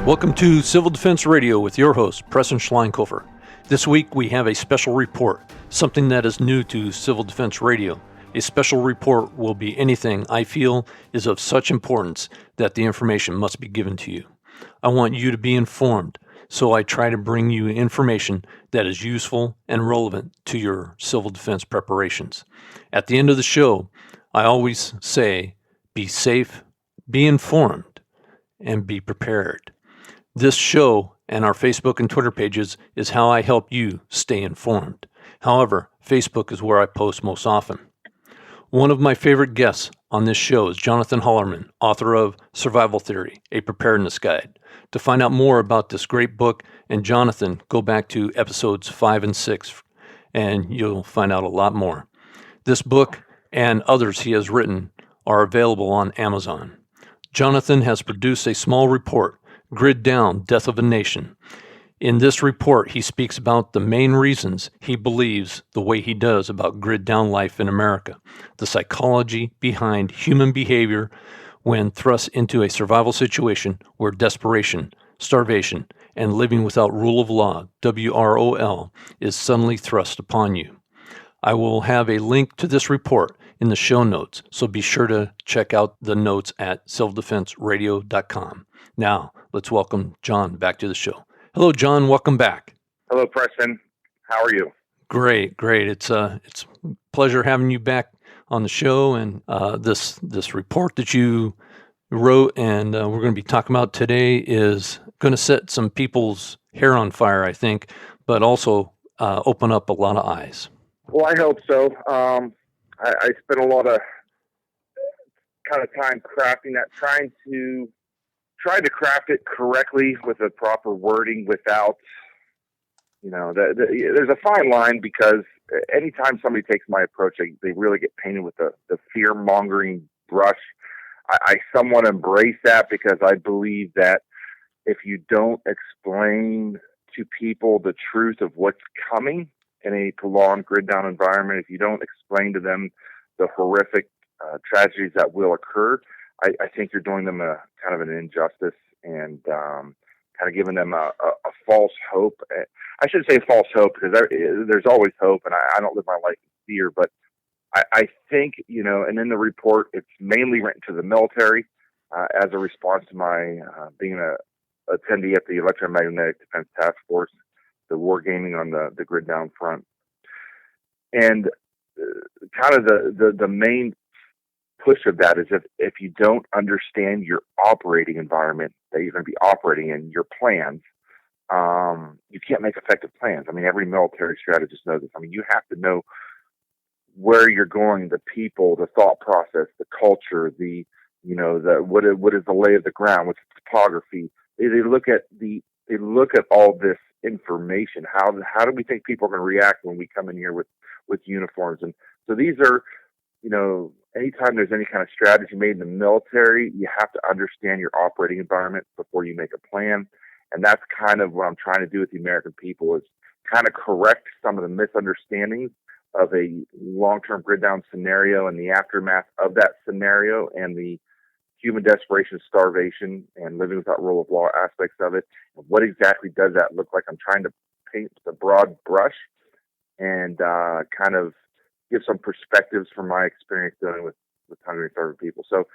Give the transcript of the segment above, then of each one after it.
Welcome to Civil Defense Radio with your host, Preston Schleinkofer. This week we have a special report, something that is new to Civil Defense Radio. A special report will be anything I feel is of such importance that the information must be given to you. I want you to be informed, so I try to bring you information that is useful and relevant to your civil defense preparations. At the end of the show, I always say, be safe, be informed, and be prepared. This show and our Facebook and Twitter pages is how I help you stay informed. However, Facebook is where I post most often. One of my favorite guests on this show is Jonathan Hollerman, author of Survival Theory, a Preparedness Guide. To find out more about this great book and Jonathan, go back to episodes 5 and 6, and you'll find out a lot more. This book and others he has written are available on Amazon. Jonathan has produced a small report, Grid Down, Death of a Nation. In this report, he speaks about the main reasons he believes the way he does about grid down life in America, the psychology behind human behavior when thrust into a survival situation where desperation, starvation, and living without rule of law, WROL, is suddenly thrust upon you. I will have a link to this report in the show notes, so be sure to check out the notes at civilDefenseRadio.com. Now, let's welcome John back to the show. Hello, John. Welcome back. Hello, Preston. How are you? Great. It's a pleasure having you back on the show, and this report that you wrote and we're going to be talking about today is going to set some people's hair on fire, I think, but also open up a lot of eyes. Well, I hope so. I spent a lot of kind of time crafting that, trying to craft it correctly with the proper wording without, there's a fine line, because anytime somebody takes my approach, they really get painted with the fear-mongering brush. I somewhat embrace that, because I believe that if you don't explain to people the truth of what's coming in a prolonged grid-down environment, if you don't explain to them the horrific tragedies that will occur, I think you're doing them a kind of an injustice and kind of giving them a false hope. I shouldn't say false hope, because there's always hope, and I don't live my life in fear. But I think, and in the report, it's mainly written to the military as a response to my being a attendee at the Electromagnetic Defense Task Force, the wargaming on the grid down front. And kind of the main push of that is if you don't understand your operating environment that you're going to be operating in, your plans, you can't make effective plans. I mean, every military strategist knows this. I mean, you have to know where you're going, the people, the thought process, the culture, what is the lay of the ground, what's the topography. They look at all this information. How do we think people are going to react when we come in here with uniforms? And so these are, anytime there's any kind of strategy made in the military, you have to understand your operating environment before you make a plan. And that's kind of what I'm trying to do with the American people, is kind of correct some of the misunderstandings of a long-term grid down scenario and the aftermath of that scenario and the human desperation, starvation, and living without rule of law aspects of it. What exactly does that look like? I'm trying to paint the broad brush and kind of give some perspectives from my experience dealing with hungry and starving people. So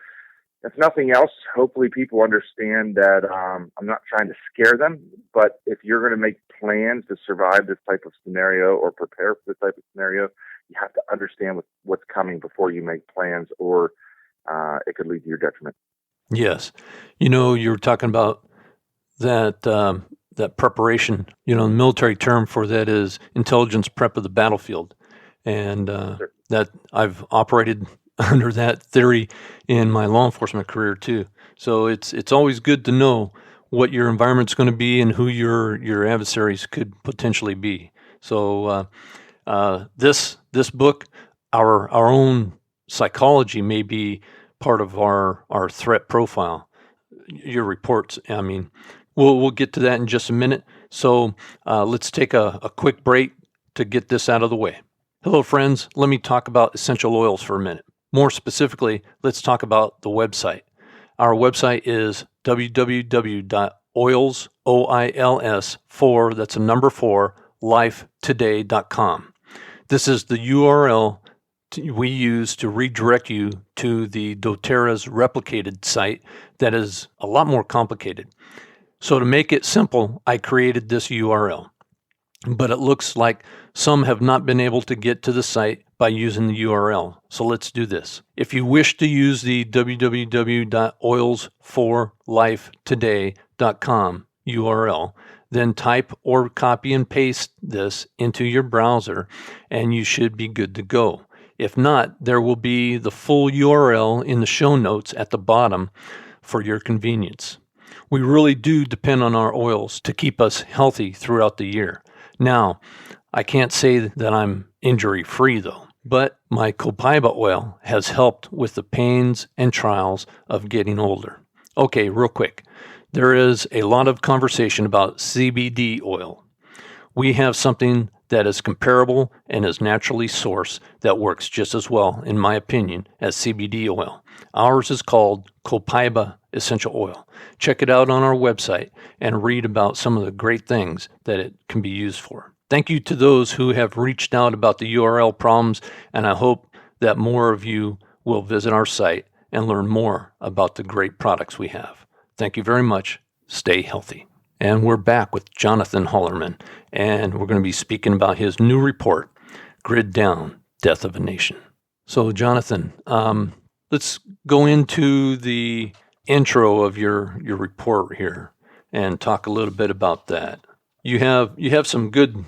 if nothing else, hopefully people understand that I'm not trying to scare them, but if you're going to make plans to survive this type of scenario or prepare for this type of scenario, you have to understand what's coming before you make plans, or it could lead to your detriment. Yes. You were talking about that preparation. The military term for that is intelligence prep of the battlefield. And Sure. that I've operated under that theory in my law enforcement career too. So it's always good to know what your environment's going to be and who your adversaries could potentially be. So this book, our own psychology may be part of our threat profile. Your reports, I mean, we'll get to that in just a minute. So let's take a quick break to get this out of the way. Hello, friends. Let me talk about essential oils for a minute. More specifically, let's talk about the website. Our website is www.oils oils, O-I-L-S, 4, that's a number 4, lifetoday.com. This is the URL we use to redirect you to the doTERRA's replicated site that is a lot more complicated. So to make it simple, I created this URL. But it looks like some have not been able to get to the site by using the URL. So let's do this. If you wish to use the www.oils4lifetoday.com URL, then type or copy and paste this into your browser and you should be good to go. If not, there will be the full URL in the show notes at the bottom for your convenience. We really do depend on our oils to keep us healthy throughout the year. Now, I can't say that I'm injury-free though, but my copaiba oil has helped with the pains and trials of getting older. Okay, real quick. There is a lot of conversation about CBD oil. We have something that is comparable and is naturally sourced that works just as well, in my opinion, as CBD oil. Ours is called copaiba essential oil. Check it out on our website and read about some of the great things that it can be used for. Thank you to those who have reached out about the URL problems, and I hope that more of you will visit our site and learn more about the great products we have. Thank you very much. Stay healthy. And we're back with Jonathan Hollerman, and we're going to be speaking about his new report, Grid Down, Death of a Nation. So, Jonathan, let's go into the intro of your report here and talk a little bit about that. You have some good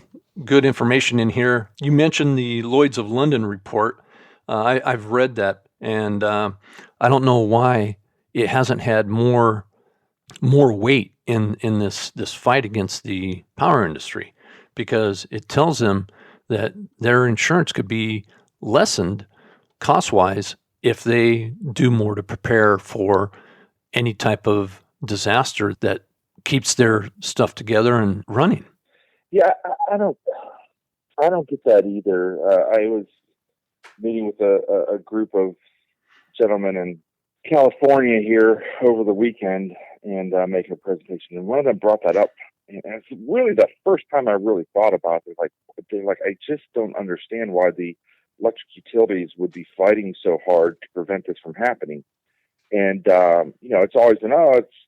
information in here. You mentioned the Lloyd's of London report. I've read that, and I don't know why it hasn't had more weight in this fight against the power industry, because it tells them that their insurance could be lessened cost-wise if they do more to prepare for any type of disaster that keeps their stuff together and running. Yeah, I don't get that either. I was meeting with a group of gentlemen in California here over the weekend and making a presentation, and one of them brought that up, and it's really the first time I really thought about it. They're like, I just don't understand why the electric utilities would be fighting so hard to prevent this from happening. And it's always been,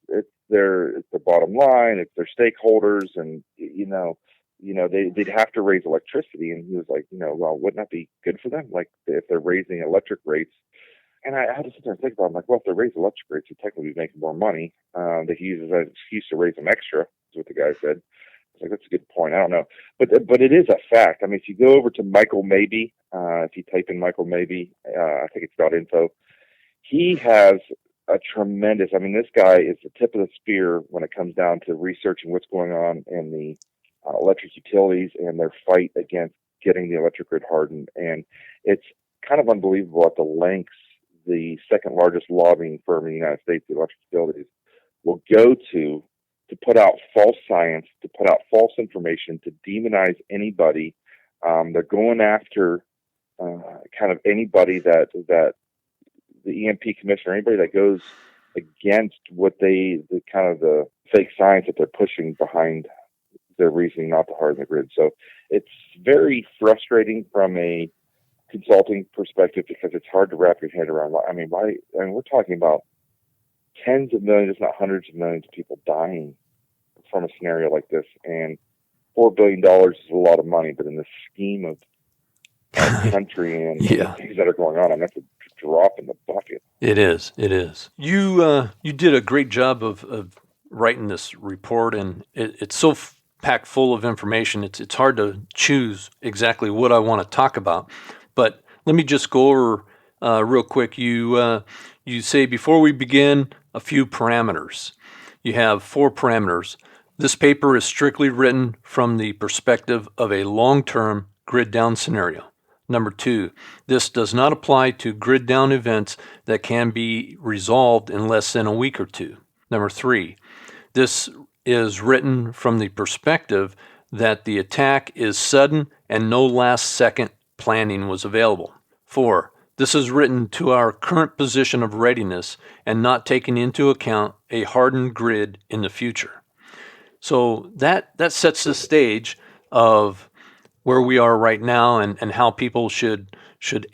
it's their bottom line, it's their stakeholders, and they'd have to raise electricity. And he was like, well, wouldn't that be good for them? Like, if they're raising electric rates. And I had to sit there and think about it. I'm like, well, if they raise electric rates, they'd technically be making more money. That he uses as an excuse to raise them extra, is what the guy said. I was like, that's a good point. I don't know. But it is a fact. I mean, if you go over to Michael Mabey, if you type in Michael Mabey, I think it's .info, he has a tremendous, this guy is the tip of the spear when it comes down to researching what's going on in the electric utilities and their fight against getting the electric grid hardened. And it's kind of unbelievable at the lengths the second largest lobbying firm in the United States, the electric utilities, will go to put out false science, to put out false information, to demonize anybody. They're going after kind of anybody that the EMP commissioner, anybody that goes against what the fake science that they're pushing behind their reasoning not to harden the grid. So it's very frustrating from a consulting perspective, because it's hard to wrap your head around. We're talking about tens of millions, if not hundreds of millions of people dying from a scenario like this, and $4 billion is a lot of money, but in the scheme of our country and the things that are going on, that's a drop in the bucket. It is. You did a great job of writing this report, and it's so packed full of information. It's hard to choose exactly what I want to talk about. But let me just go over real quick. You say, before we begin, a few parameters. You have 4 parameters. This paper is strictly written from the perspective of a long-term grid down scenario. Number 2, this does not apply to grid down events that can be resolved in less than a week or 2. Number 3, this is written from the perspective that the attack is sudden and no last-second planning was available. 4, this is written to our current position of readiness and not taking into account a hardened grid in the future. So that sets the stage of where we are right now, and how people should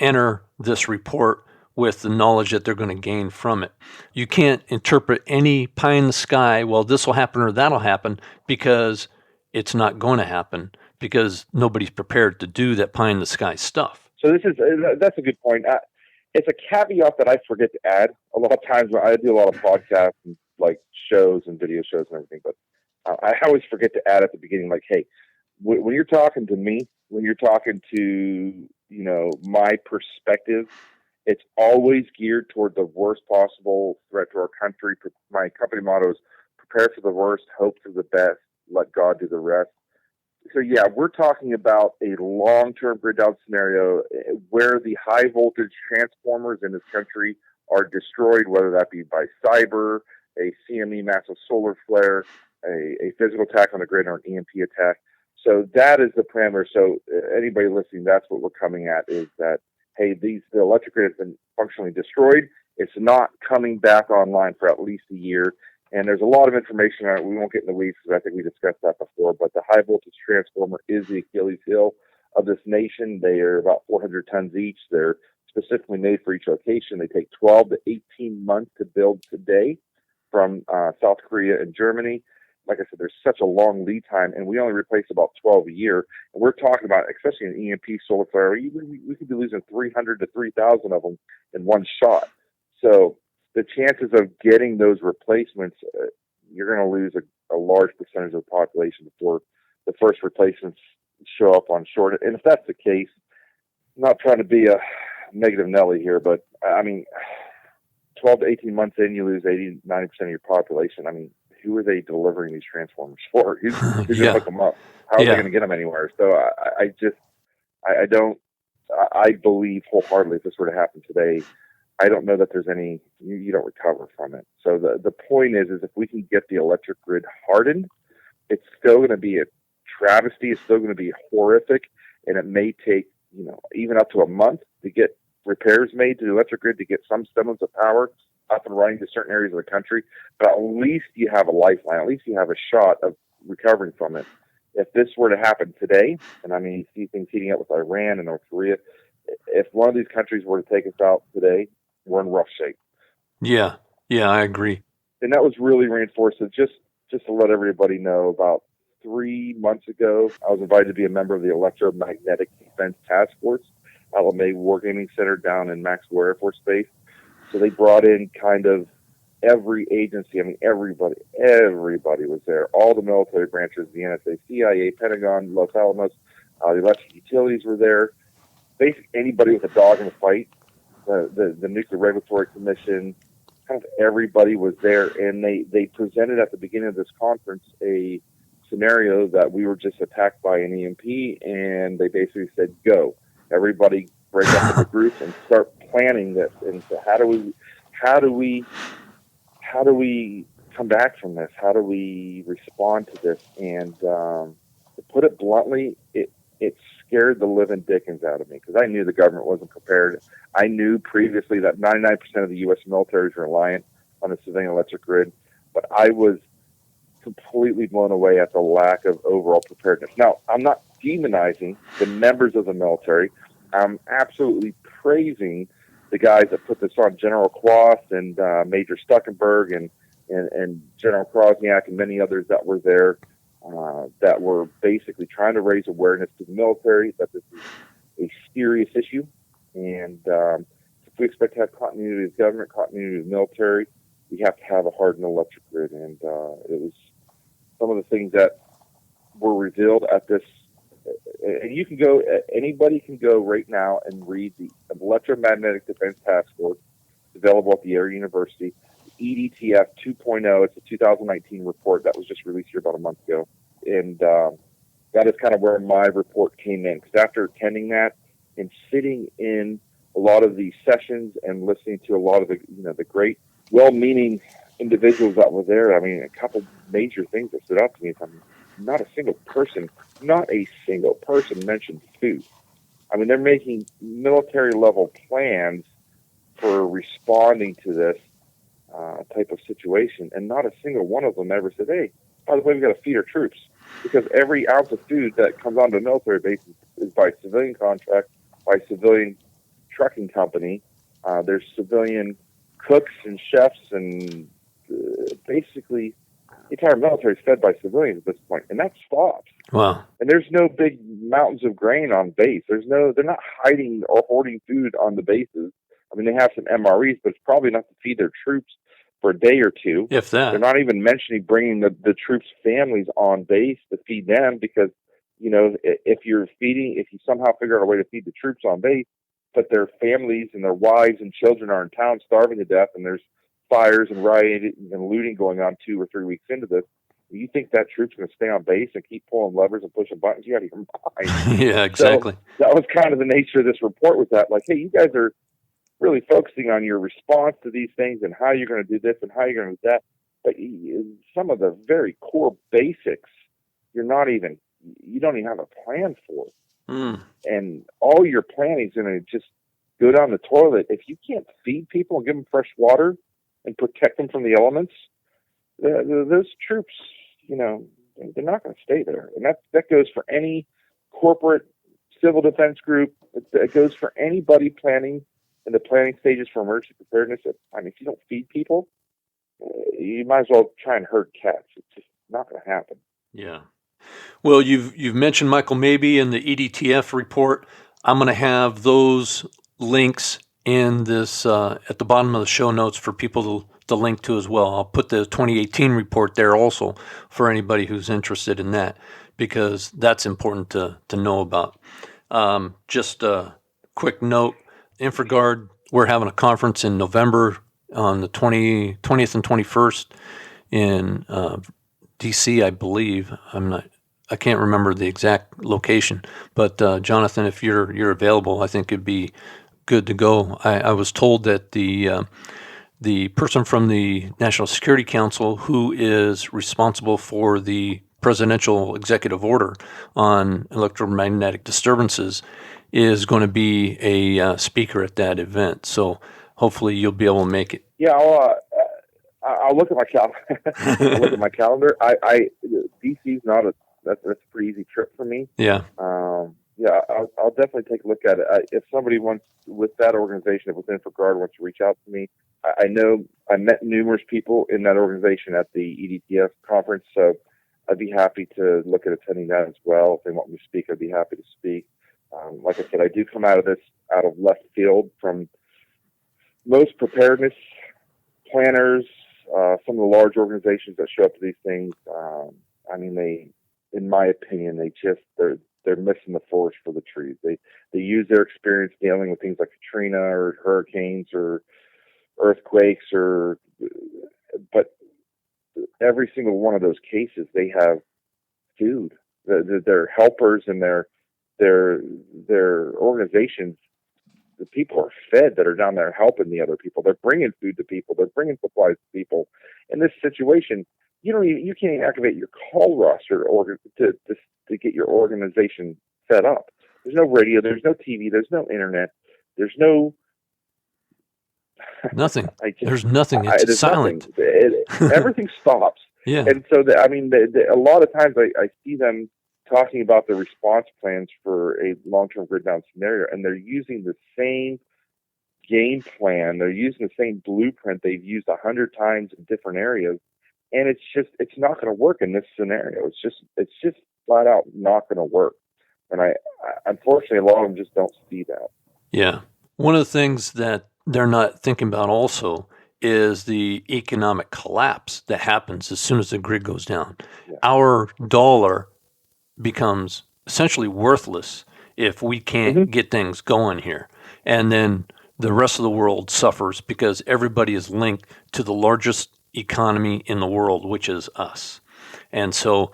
enter this report with the knowledge that they're going to gain from it. You can't interpret any pie in the sky, well, this will happen or that'll happen, because it's not going to happen, because nobody's prepared to do that pie in the sky stuff. So that's a good point. It's a caveat that I forget to add. A lot of times when I do a lot of podcasts and like shows and video shows and everything, but I always forget to add at the beginning, like, hey, when you're talking to me, when you're talking to, my perspective, it's always geared toward the worst possible threat to our country. My company motto is prepare for the worst, hope for the best, let God do the rest. So yeah, we're talking about a long-term grid down scenario where the high voltage transformers in this country are destroyed, whether that be by cyber, a CME massive solar flare, a physical attack on the grid, or an EMP attack. So that is the parameter. So anybody listening, that's what we're coming at, is that, hey, the electric grid has been functionally destroyed. It's not coming back online for at least a year. And there's a lot of information on it. We won't get in the weeds because I think we discussed that before. But the high voltage transformer is the Achilles heel of this nation. They are about 400 tons each. They're specifically made for each location. They take 12 to 18 months to build today from South Korea and Germany. Like I said, there's such a long lead time, and we only replace about 12 a year. And we're talking about, especially an EMP solar flare, we could be losing 300 to 3,000 of them in one shot. So the chances of getting those replacements, you're going to lose a large percentage of the population before the first replacements show up on short. And if that's the case, I'm not trying to be a negative Nelly here, but I mean, 12 to 18 months in, you lose 80, 90% of your population. I mean, who are they delivering these transformers for? Who's going to hook them up? How are they going to get them anywhere? So I believe wholeheartedly if this were to happen today, I don't know that there's any, you don't recover from it. So the point is if we can get the electric grid hardened, it's still going to be a travesty. It's still going to be horrific. And it may take, even up to a month to get repairs made to the electric grid to get some semblance of power up and running to certain areas of the country. But at least you have a lifeline. At least you have a shot of recovering from it. If this were to happen today, and I mean, you see things heating up with Iran and North Korea, if one of these countries were to take us out today, we're in rough shape. Yeah, I agree. And that was really reinforced. So just to let everybody know, about 3 months ago, I was invited to be a member of the Electromagnetic Defense Task Force at LeMay Wargaming Center down in Maxwell Air Force Base. So they brought in kind of every agency. I mean, everybody was there. All the military branches, the NSA, CIA, Pentagon, Los Alamos, the electric utilities were there. Basically, anybody with a dog in the fight, the Nuclear Regulatory Commission, kind of everybody was there. And they presented at the beginning of this conference a scenario that we were just attacked by an EMP, and they basically said, go. Everybody break up into groups and start planning this. And so how do we come back from this? How do we respond to this? And to put it bluntly, it scared the living dickens out of me because I knew the government wasn't prepared. I knew previously that 99% of the U.S. military is reliant on the civilian electric grid, but I was completely blown away at the lack of overall preparedness. Now, I'm not demonizing the members of the military. I'm absolutely praising the guys that put this on, General Quast and Major Stuckenberg and General Krosniak and many others that were there that were basically trying to raise awareness to the military that this is a serious issue. And if we expect to have continuity of government, continuity of military, we have to have a hardened electric grid. And it was some of the things that were revealed at this. And you can go, anybody can go right now and read the Electromagnetic Defense Task Force, available at the Air University, EDTF 2.0. It's a 2019 report that was just released here about a month ago. And that is kind of where my report came in. Because after attending that and sitting in a lot of these sessions and listening to a lot of the, the great, well-meaning individuals that were there, I mean, a couple major things that stood out to me is, not a single person mentioned food. I mean, they're making military-level plans for responding to this type of situation, and not a single one of them ever said, hey, by the way, we got to feed our troops, because every ounce of food that comes onto a military base is by civilian contract, by civilian trucking company. There's civilian cooks and chefs, and basically the entire military is fed by civilians at this point, and that stops. Wow. And there's no big mountains of grain on base. They're not hiding or hoarding food on the bases. I mean, they have some MREs, but it's probably enough to feed their troops for a day or two. If that. They're not even mentioning bringing the troops' families on base to feed them, because, if you somehow figure out a way to feed the troops on base, but their families and their wives and children are in town starving to death, and there's fires and rioting and looting going on 2 or 3 weeks into this, you think that troop's going to stay on base and keep pulling levers and pushing buttons? You got to your mind. Yeah, exactly. So that was kind of the nature of this report, was that, like, hey, you guys are really focusing on your response to these things and how you're going to do this and how you're going to do that. But some of the very core basics, you don't even have a plan for. And all your planning is going to just go down the toilet. If you can't feed people and give them fresh water and protect them from the elements, those troops, they're not going to stay there. And that goes for any corporate civil defense group. It goes for anybody planning in the planning stages for emergency preparedness. If you don't feed people, you might as well try and herd cats. It's just not going to happen. Yeah. Well, you've mentioned Michael Mabey in the EDTF report. I'm going to have those links in this at the bottom of the show notes for people to link to as well. I'll put the 2018 report there also for anybody who's interested in that, because that's important to know about. Just a quick note, InfraGard, we're having a conference in November on the 20th and 21st in DC, I believe. I can't remember the exact location, but Jonathan, if you're available, I think it'd be good to go. I was told that the person from the National Security Council, who is responsible for the presidential executive order on electromagnetic disturbances, is going to be a speaker at that event. So hopefully you'll be able to make it. Yeah, I'll look at my calendar. DC's that's a pretty easy trip for me. Yeah. I'll definitely take a look at it. If somebody wants, with that organization, if within InfraGard wants to reach out to me, I know I met numerous people in that organization at the EDTF conference, so I'd be happy to look at attending that as well. If they want me to speak, I'd be happy to speak. Like I said, I do come out of left field from most preparedness planners, some of the large organizations that show up to these things. In my opinion, they're missing the forest for the trees. They use their experience dealing with things like Katrina or hurricanes or earthquakes, but every single one of those cases, they have food. Their helpers and their organizations, the people are fed that are down there helping the other people. They're bringing food to people. They're bringing supplies to people. In this situation, you can't even activate your call roster to get your organization set up. There's no radio. There's no TV. There's no internet. There's no nothing. There's nothing. It's silent. Everything stops. Yeah. And so, a lot of times I see them talking about the response plans for a long-term grid down scenario, and they're using the same game plan. They're using the same blueprint they've used 100 times in different areas, and it's not going to work in this scenario. It's just flat out not going to work. And I unfortunately, a lot of them just don't see that. Yeah. One of the things that they're not thinking about also is the economic collapse that happens as soon as the grid goes down. Yeah. Our dollar becomes essentially worthless if we can't get things going here. And then the rest of the world suffers because everybody is linked to the largest economy in the world, which is us. And so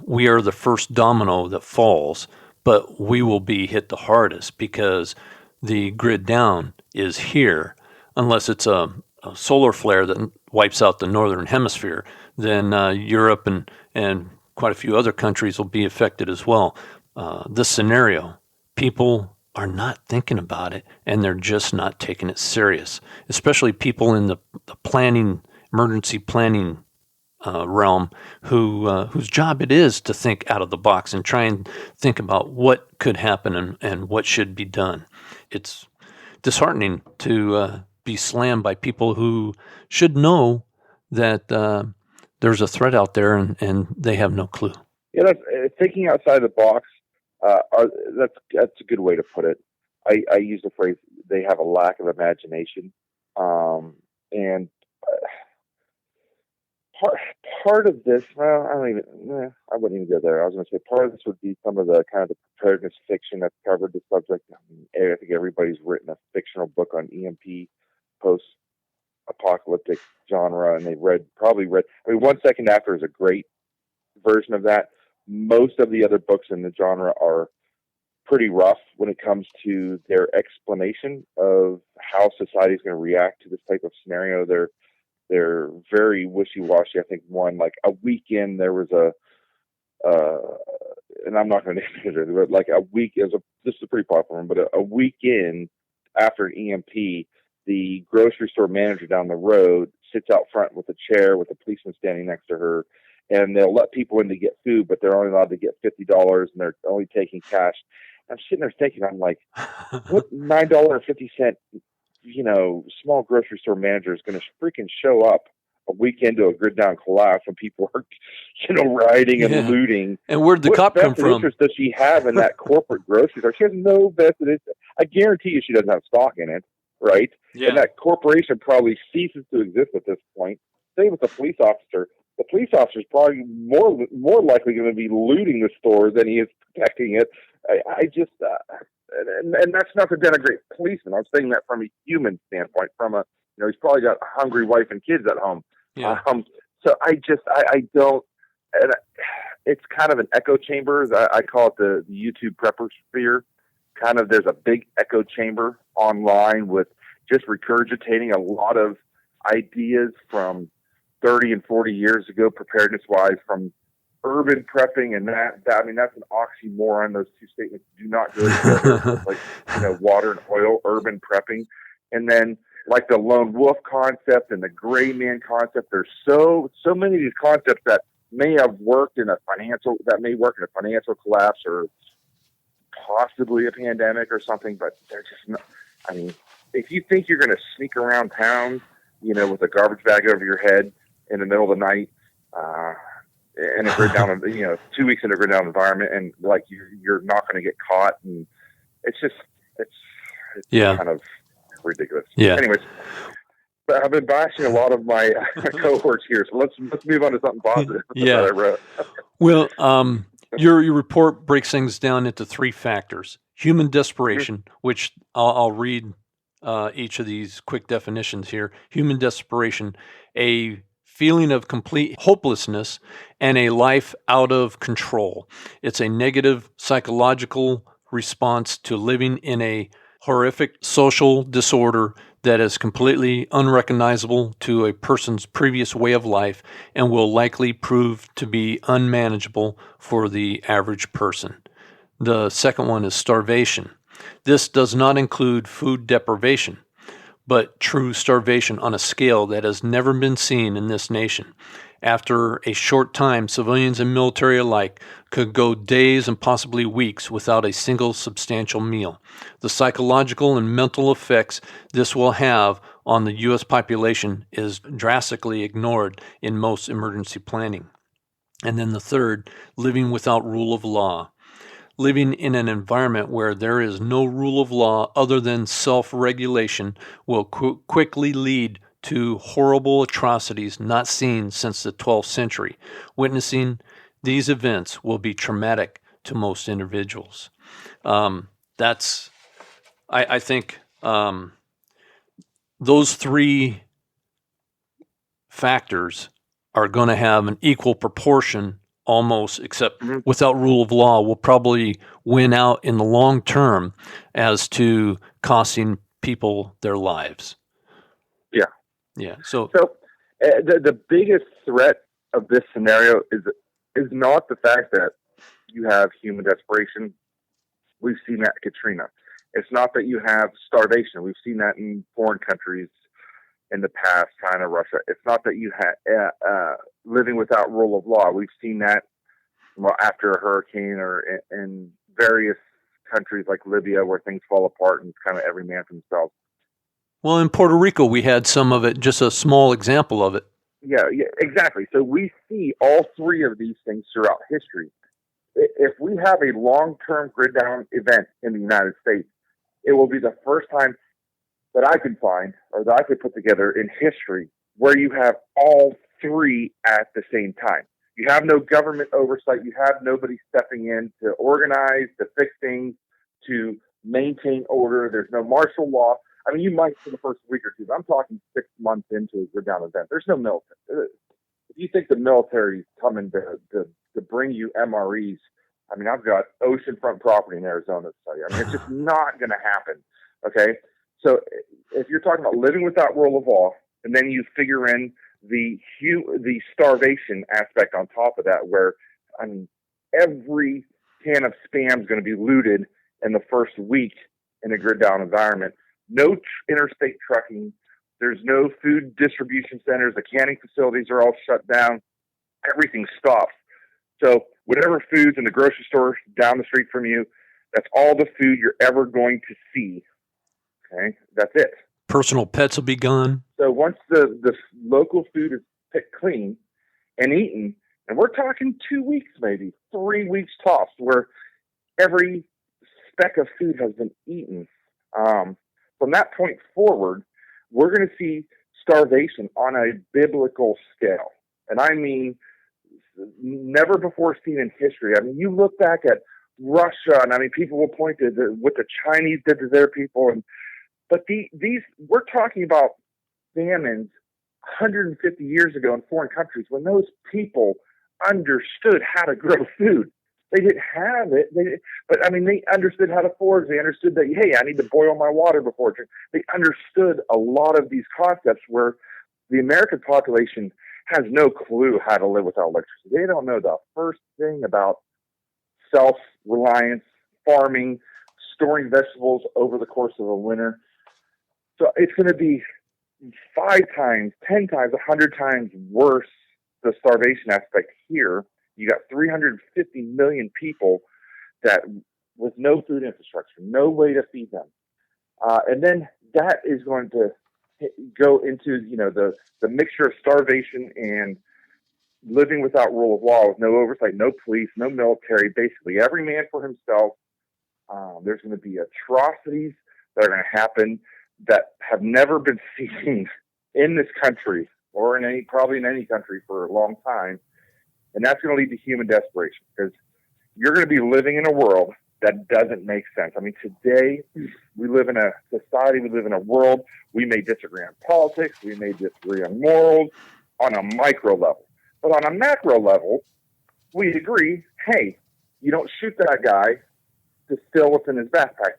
we are the first domino that falls, but we will be hit the hardest because the grid down is here. Unless it's a solar flare that wipes out the northern hemisphere, then Europe and quite a few other countries will be affected as well. This scenario, people are not thinking about it, and they're just not taking it serious, especially people in the planning, emergency planning realm whose job it is to think out of the box and try and think about what could happen and what should be done. It's disheartening to be slammed by people who should know that there's a threat out there and they have no clue. Yeah, thinking outside the box. That's a good way to put it. I use the phrase they have a lack of imagination, and part of this. Well, I wouldn't even go there. I was going to say part of this would be some of the kind of the preparedness fiction that's covered the subject. I think everybody's written a fictional book on EMP, post-apocalyptic genre, and they've probably read. I mean, 1 Second After is a great version of that. Most of the other books in the genre are pretty rough when it comes to their explanation of how society is going to react to this type of scenario. They're very wishy-washy. I think like a weekend there was and I'm not going to name it, but like this is a pretty popular one, but a weekend after an EMP, the grocery store manager down the road sits out front with a chair with a policeman standing next to her, and they'll let people in to get food, but they're only allowed to get $50, and they're only taking cash. I'm sitting there thinking, I'm like, what $9.50, small grocery store manager is going to freaking show up a weekend to a grid down collapse when people are, rioting and looting? And where'd the cop come from? What interest does she have in that corporate grocery store? She has no vested interest. I guarantee you she doesn't have stock in it, right? Yeah. And that corporation probably ceases to exist at this point. Same with the police officer. The police officer is probably more likely going to be looting the store than he is protecting it. I just, and that's not to denigrate policemen. I'm saying that from a human standpoint. He's probably got a hungry wife and kids at home. Yeah. So I don't. And it's kind of an echo chamber. I call it the YouTube prepper sphere. Kind of, there's a big echo chamber online with just regurgitating a lot of ideas from 30 and 40 years ago, preparedness-wise, from urban prepping and that. I mean, that's an oxymoron. Those two statements do not go together. Like, water and oil, urban prepping. And then, like the lone wolf concept and the gray man concept, there's so many of these concepts that may work in a financial collapse or possibly a pandemic or something, but they're just not. I mean, if you think you're going to sneak around town, with a garbage bag over your head in the middle of the night, in a grid down, 2 weeks in a grid down environment, and like you're not going to get caught, and it's kind of ridiculous. Yeah. Anyways, but I've been bashing a lot of my cohorts here, so let's move on to something positive. Yeah. That I wrote. Well, your report breaks things down into 3 factors: human desperation, which I'll read each of these quick definitions here. Human desperation, a feeling of complete hopelessness and a life out of control. It's a negative psychological response to living in a horrific social disorder that is completely unrecognizable to a person's previous way of life and will likely prove to be unmanageable for the average person. The second one is starvation. This does not include food deprivation, but true starvation on a scale that has never been seen in this nation. After a short time, civilians and military alike could go days and possibly weeks without a single substantial meal. The psychological and mental effects this will have on the U.S. population is drastically ignored in most emergency planning. And then the third, living without rule of law. Living in an environment where there is no rule of law other than self-regulation will quickly lead to horrible atrocities not seen since the 12th century. Witnessing these events will be traumatic to most individuals. I think those 3 factors are going to have an equal proportion almost, except without rule of law, will probably win out in the long term as to costing people their lives. Yeah. Yeah. So the biggest threat of this scenario is not the fact that you have human desperation. We've seen that in Katrina. It's not that you have starvation. We've seen that in foreign countries in the past, China, Russia. It's not that you have living without rule of law. We've seen that after a hurricane or in various countries like Libya where things fall apart and it's kind of every man for himself. Well, in Puerto Rico, we had some of it, just a small example of it. Yeah, exactly. So we see all three of these things throughout history. If we have a long-term grid down event in the United States, it will be the first time that I can find or that I could put together in history where you have all three at the same time. You have no government oversight. You have nobody stepping in to organize, to fix things, to maintain order. There's no martial law. I mean, you might for the first week or two. I'm talking 6 months into a grid down event. There's no military. If you think the military's coming to bring you MREs, I mean, I've got oceanfront property in Arizona to tell you. I mean, it's just not going to happen. Okay, so if you're talking about living without rule of law, and then you figure in the starvation aspect on top of that, where I mean, every can of Spam is going to be looted in the first week in a grid down environment. No interstate trucking. There's no food distribution centers. The canning facilities are all shut down. Everything stops. So whatever food's in the grocery store down the street from you, that's all the food you're ever going to see. Okay, that's it. Personal pets will be gone. So once the local food is picked clean and eaten, and we're talking 2 weeks, maybe 3 weeks tops, where every speck of food has been eaten. From that point forward, we're going to see starvation on a biblical scale. And I mean, never before seen in history. I mean, you look back at Russia, and I mean, people will point to what the Chinese did to their people. But these we're talking about famines 150 years ago in foreign countries when those people understood how to grow food. They didn't have it, but I mean, they understood how to forage. They understood that, hey, I need to boil my water before drink. They understood a lot of these concepts where the American population has no clue how to live without electricity. They don't know the first thing about self-reliance, farming, storing vegetables over the course of a winter. So it's going to be 5 times, 10 times, 100 times worse, the starvation aspect here. You got 350 million people that with no food infrastructure, no way to feed them. And then that is going to go into, the mixture of starvation and living without rule of law with no oversight, no police, no military, basically every man for himself. There's going to be atrocities that are going to happen that have never been seen in this country or probably in any country for a long time. And that's going to lead to human desperation because you're going to be living in a world that doesn't make sense. I mean, today we live in a society, we live in a world, we may disagree on politics, we may disagree on morals on a micro level. But on a macro level, we agree, hey, you don't shoot that guy to steal what's in his backpack.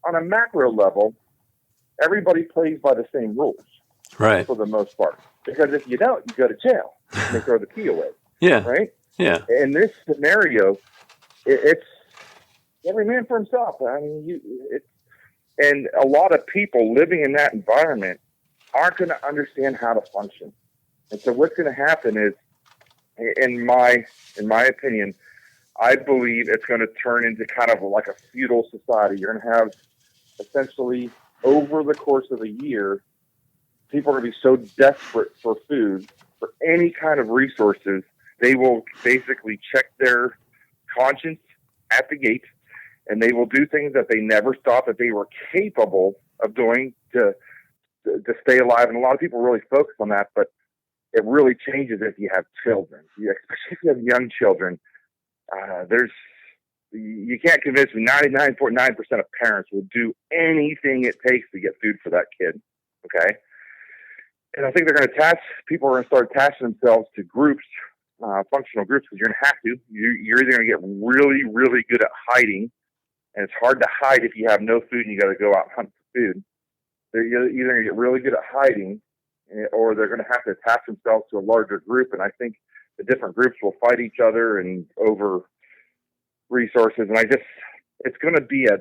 On a macro level, everybody plays by the same rules. Right. For the most part. Because if you don't, you go to jail. And they throw the key away. Yeah. Right? Yeah. In this scenario, it's every man for himself. I mean, and a lot of people living in that environment aren't going to understand how to function. And so what's going to happen is, in my opinion, I believe it's going to turn into kind of like a feudal society. You're going to have essentially over the course of a year, people are going to be so desperate for food, for any kind of resources, they will basically check their conscience at the gate, and they will do things that they never thought that they were capable of doing to stay alive. And a lot of people really focus on that, but it really changes if you have children, especially if you have young children. You can't convince me 99.9% of parents will do anything it takes to get food for that kid. Okay. And I think people are going to start attaching themselves to groups, functional groups, because you're going to have to. You're either going to get really, really good at hiding, and it's hard to hide if you have no food and you got to go out and hunt for food. They're either going to get really good at hiding, or they're going to have to attach themselves to a larger group. And I think the different groups will fight each other and over resources. And it's going to be a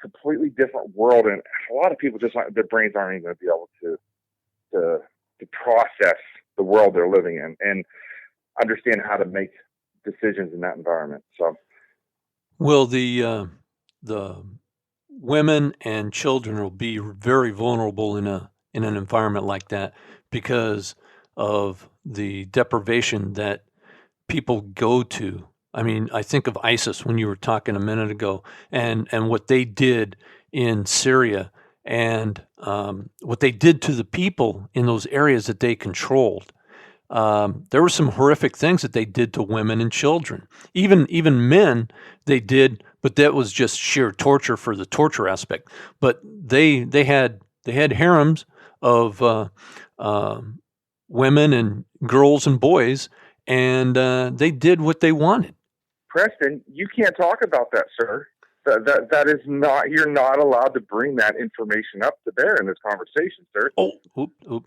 completely different world. And a lot of people their brains aren't even going to be able to process the world they're living in and understand how to make decisions in that environment. So, well, the women and children will be very vulnerable in an environment like that because of the deprivation that people go to. I mean, I think of ISIS when you were talking a minute ago, and what they did in Syria, and what they did to the people in those areas that they controlled. There were some horrific things that they did to women and children, even men. They did, but that was just sheer torture for the torture aspect. But they had harems of women and girls and boys, and they did what they wanted. Preston, you can't talk about that, sir. That is not. You're not allowed to bring that information up to bear in this conversation, sir. Oop.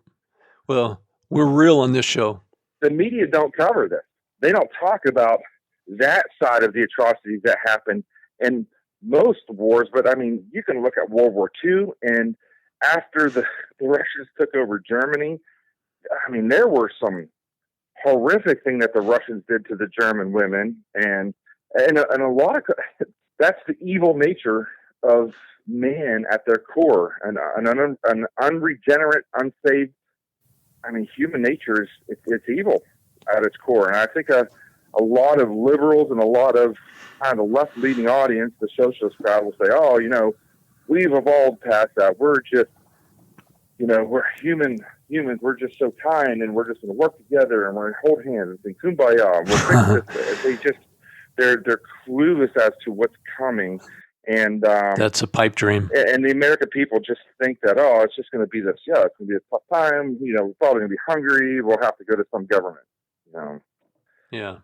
Well, we're real on this show. The media don't cover this. They don't talk about that side of the atrocities that happened in most wars. But I mean, you can look at World War II, and after the Russians took over Germany, I mean, there were some horrific thing that the Russians did to the German women, and a lot of that's the evil nature of man at their core, and an unregenerate, unsaved. I mean, human nature is it's evil at its core, and I think a lot of liberals and a lot of kind of left-leaning audience, the socialist crowd, will say, "Oh, we've evolved past that. We're just, we're humans. We're just so kind, and we're just going to work together, and we're going to hold hands and sing kumbaya. And we'll fix this." They're clueless as to what's coming, and that's a pipe dream. And the American people just think that, it's just going to be this. Yeah, it's going to be a tough time. We're probably going to be hungry. We'll have to go to some government, yeah,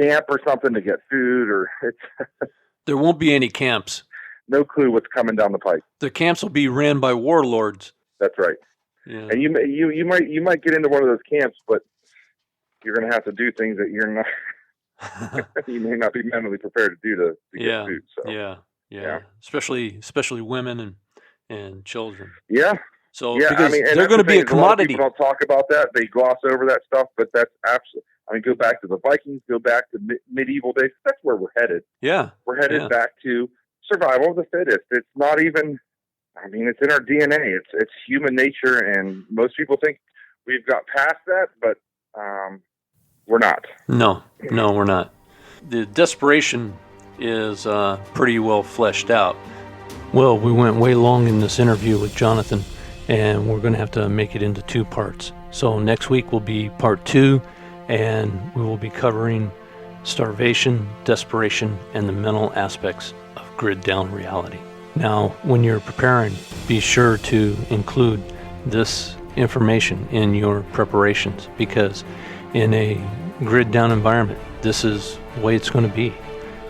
camp or something to get food, or there won't be any camps. No clue what's coming down the pipe. The camps will be ran by warlords. That's right. Yeah. And you might get into one of those camps, but you're going to have to do things that you're not. You may not be mentally prepared to do to get food. So. Yeah. Especially women and children. Yeah. So because they're going to be a commodity. People don't talk about that. They gloss over that stuff, but that's absolutely. I mean, go back to the Vikings. Go back to medieval days. That's where we're headed. Yeah. We're headed back to survival of the fittest. It's not even. I mean, it's in our DNA. It's human nature, and most people think we've got past that, but we're not. No, we're not. The desperation is pretty well fleshed out. Well, we went way long in this interview with Jonathan, and we're going to have to make it into 2 parts. So next week will be part 2, and we will be covering starvation, desperation, and the mental aspects of grid down reality. Now, when you're preparing, be sure to include this information in your preparations, because in a grid down environment, this is the way it's going to be.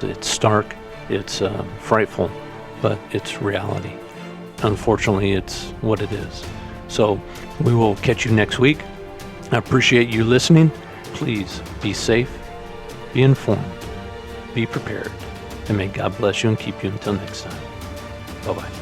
It's stark, it's frightful, but it's reality. Unfortunately, it's what it is. So we will catch you next week. I appreciate you listening. Please be safe, be informed, be prepared, and may God bless you and keep you until next time. Bye-bye.